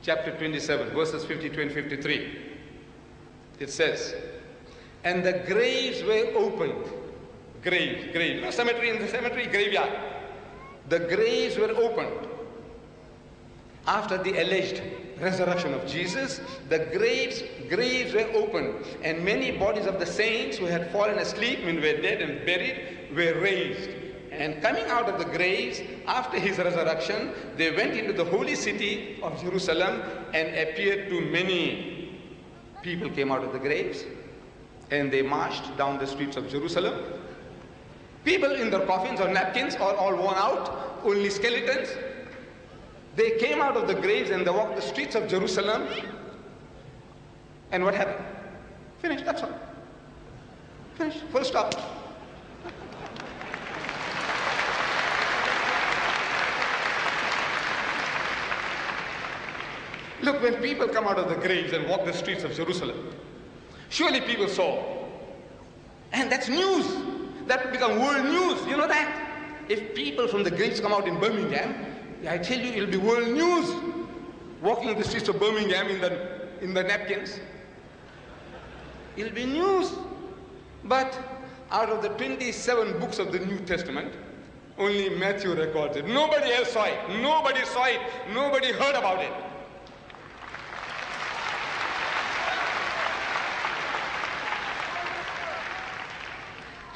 chapter 27, verses 52 and 53. It says, and the graves were opened. Grave. You know, cemetery, in the cemetery, graveyard. The graves were opened. After the alleged resurrection of Jesus, the graves were opened, and many bodies of the saints who had fallen asleep and were dead and buried were raised. And coming out of the graves after his resurrection, they went into the holy city of Jerusalem and appeared to many. People came out of the graves and they marched down the streets of Jerusalem. People in their coffins or napkins, all worn out, only skeletons. They came out of the graves and they walked the streets of Jerusalem. And what happened? Finished, that's all. Finished, full stop. Look, when people come out of the graves and walk the streets of Jerusalem, surely people saw. And that's news. That will become world news. You know that? If people from the graves come out in Birmingham, I tell you, it'll be world news. Walking the streets of Birmingham in the napkins. It'll be news. But out of the 27 books of the New Testament, only Matthew records it. Nobody else saw it. Nobody saw it. Nobody heard about it.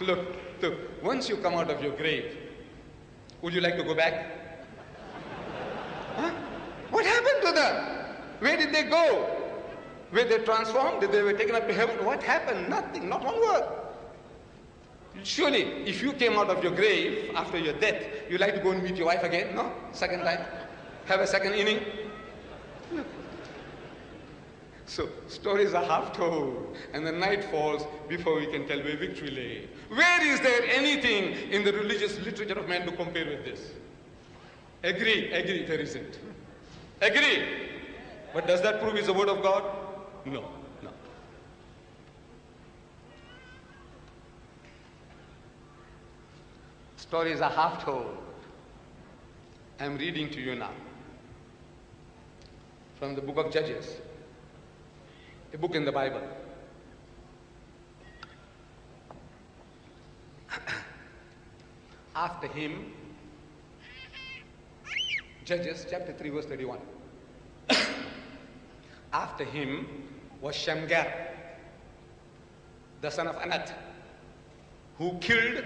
Look, once you come out of your grave, would you like to go back? Huh? What happened to them? Where did they go? Were they transformed? Did they were taken up to heaven? What happened? Nothing, not one word. Surely, if you came out of your grave after your death, you'd like to go and meet your wife again? No? Second time? Have a second inning? Look. So, stories are half told, and the night falls before we can tell where victory lay. Where is there anything in the religious literature of man to compare with this? Agree, there isn't. Agree. But does that prove it's the word of God? No. Stories are half told. I'm reading to you now from the book of Judges. A book in the Bible. After him, Judges chapter 3 verse 31. After him was Shamgar, the son of Anat, who killed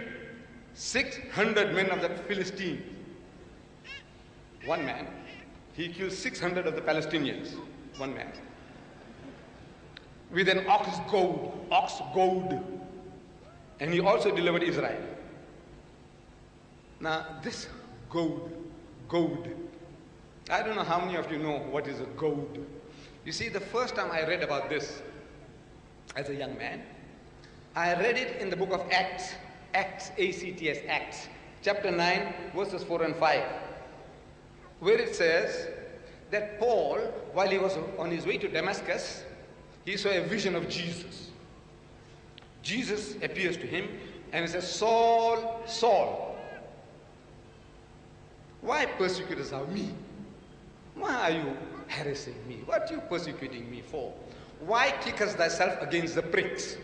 600 men of the Philistines. One man, he killed 600 of the Palestinians. One man. With an ox goad, and he also delivered Israel. Now this goad, I don't know how many of you know what is a goad. You see, the first time I read about this as a young man, I read it in the book of Acts, A-C-T-S, Acts, chapter 9, verses 4 and 5, where it says that Paul, while he was on his way to Damascus, he saw a vision of Jesus. Jesus appears to him and he says, Saul, Saul, why persecutest thou me? Why are you harassing me? What are you persecuting me for? Why kickest thyself against the pricks?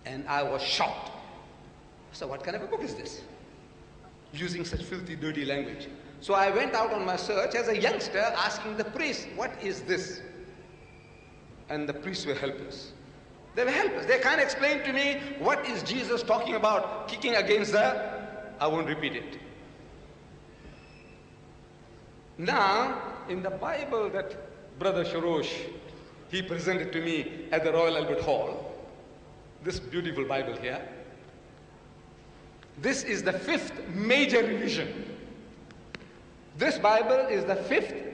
And I was shocked. So what kind of a book is this? Using such filthy, dirty language. So I went out on my search as a youngster asking the priest, what is this? And the priests were helpless. They were helpless. They can't explain to me what is Jesus talking about, kicking against the... I won't repeat it. Now, in the Bible that Brother Sorrosh, he presented to me at the Royal Albert Hall, this beautiful Bible here, this is the 5th major revision. This Bible is the 5th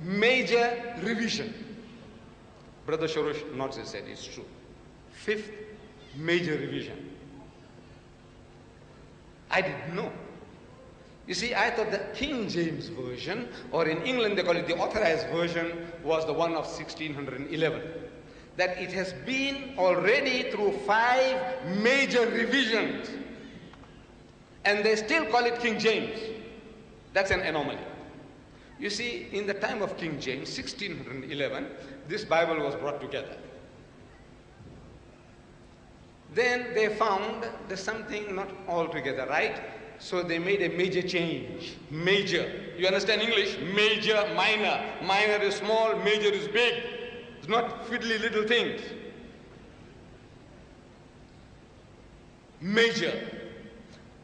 major revision. Brother Sorrosh nods his head, it's true. 5th major revision. I didn't know. You see, I thought the King James Version, or in England they call it the Authorized Version, was the one of 1611. That it has been already through 5 major revisions. And they still call it King James. That's an anomaly. You see, in the time of King James, 1611, this Bible was brought together. Then they found there's something not altogether right, so they made a major change. Major. You understand English? Major, minor. Minor is small, major is big. It's not fiddly little things. Major.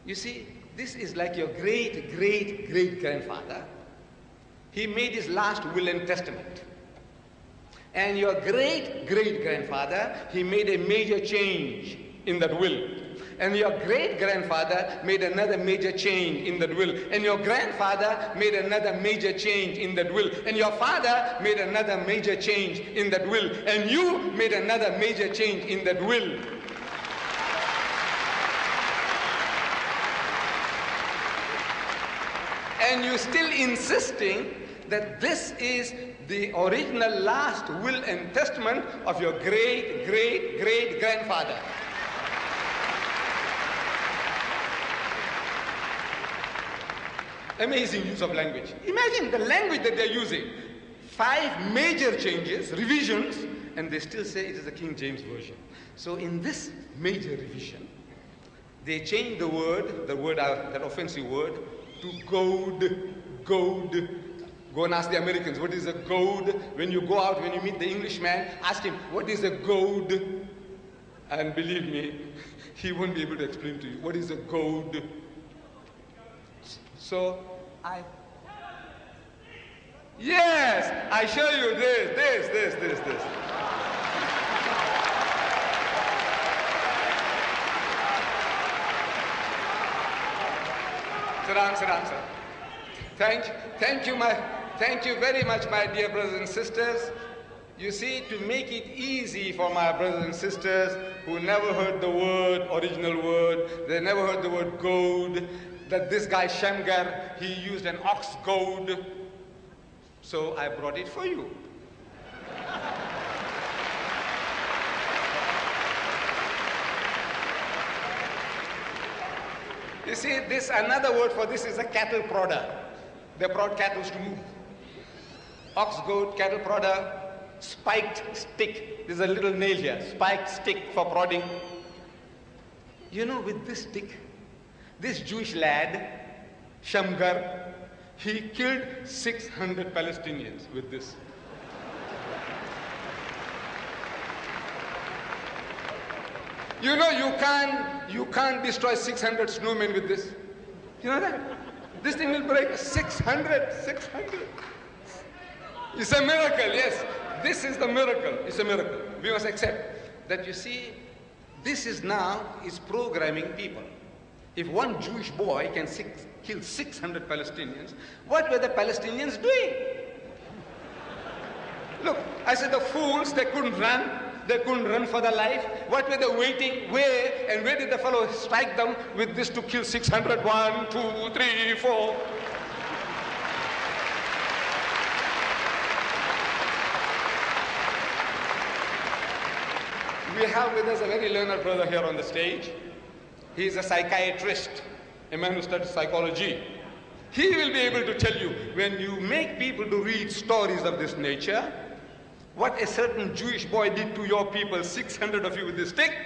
You see, this is like your great-great-great-grandfather. He made his last will and testament. And your great-great-grandfather, he made a major change in that will. And your great-grandfather made another major change in that will. And your grandfather made another major change in that will. And your father made another major change in that will. And you made another major change in that will. And you're still insisting that this is the original last will and testament of your great-great-great-grandfather. Amazing use of language. Imagine the language that they're using. 5 major changes, revisions, and they still say it is the King James Version. So in this major revision, they changed the word, that offensive word, to goad, goad. Go and ask the Americans, what is a goad? When you go out, when you meet the Englishman, ask him, what is a goad? And believe me, he won't be able to explain to you, what is a goad? So, yes, I show you this. Sit down. Thank you very much, my dear brothers and sisters. You see, to make it easy for my brothers and sisters who never heard the word, original word, they never heard the word goad, that this guy Shamgar, he used an ox goad. So I brought it for you. You see, this another word for this is a cattle prodder. They prod cattle to move. Ox goad, cattle prodder, spiked stick. There's a little nail here. Spiked stick for prodding. You know, with this stick, this Jewish lad, Shamgar, he killed 600 Palestinians with this. You know, you can't destroy 600 snowmen with this. You know that? This thing will break 600. It's a miracle, yes. This is the miracle. It's a miracle. We must accept that, you see, this is programming people. If one Jewish boy can kill 600 Palestinians, what were the Palestinians doing? Look, I said the fools, they couldn't run. They couldn't run for their life. What were they waiting? Where? And where did the fellow strike them with this to kill 600? 1, 2, 3, 4. We have with us a very learned brother here on the stage. He is a psychiatrist, a man who studies psychology. He will be able to tell you, when you make people to read stories of this nature, what a certain Jewish boy did to your people, 600 of you with this stick,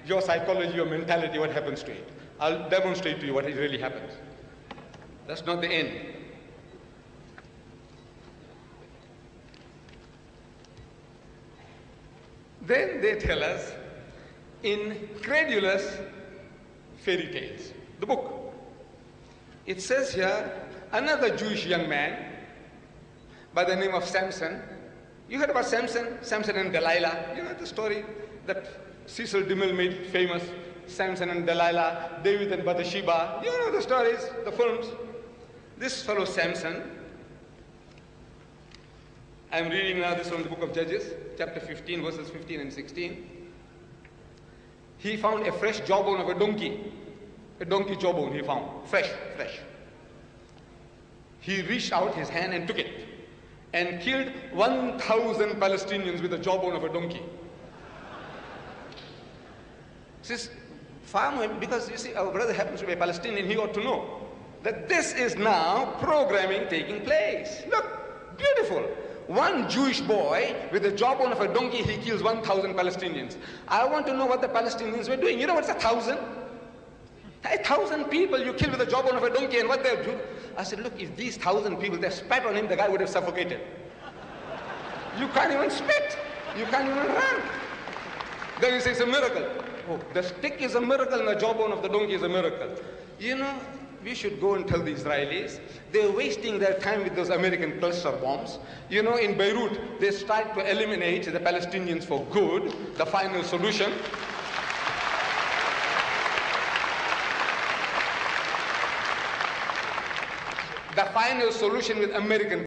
your psychology, your mentality, what happens to it. I'll demonstrate to you what really happens. That's not the end. Then they tell us, incredulous fairy tales, the book. It says here, another Jewish young man by the name of Samson. You heard about Samson and Delilah. You know the story that Cecil DeMille made famous, Samson and Delilah, David and Bathsheba. You know the stories, the films. This fellow Samson, I'm reading now this from the book of Judges, chapter 15, verses 15 and 16. He found a fresh jawbone of a donkey jawbone he found, fresh. He reached out his hand and took it and killed 1,000 Palestinians with the jawbone of a donkey. This is far more, because you see, our brother happens to be a Palestinian, he ought to know. that this is now programming taking place. Look, beautiful. One Jewish boy with the jawbone of a donkey, he kills 1,000 Palestinians. I want to know what the Palestinians were doing. You know what's 1,000? 1,000 people you kill with the jawbone of a donkey, and what they're doing? I said, look, if these 1,000 people, they spat on him, the guy would have suffocated. You can't even spit. You can't even run. Then he says it's a miracle. Oh, the stick is a miracle and the jawbone of the donkey is a miracle. You know, we should go and tell the Israelis, they're wasting their time with those American cluster bombs. You know, in Beirut, they start to eliminate the Palestinians for good, the final solution. The final solution with American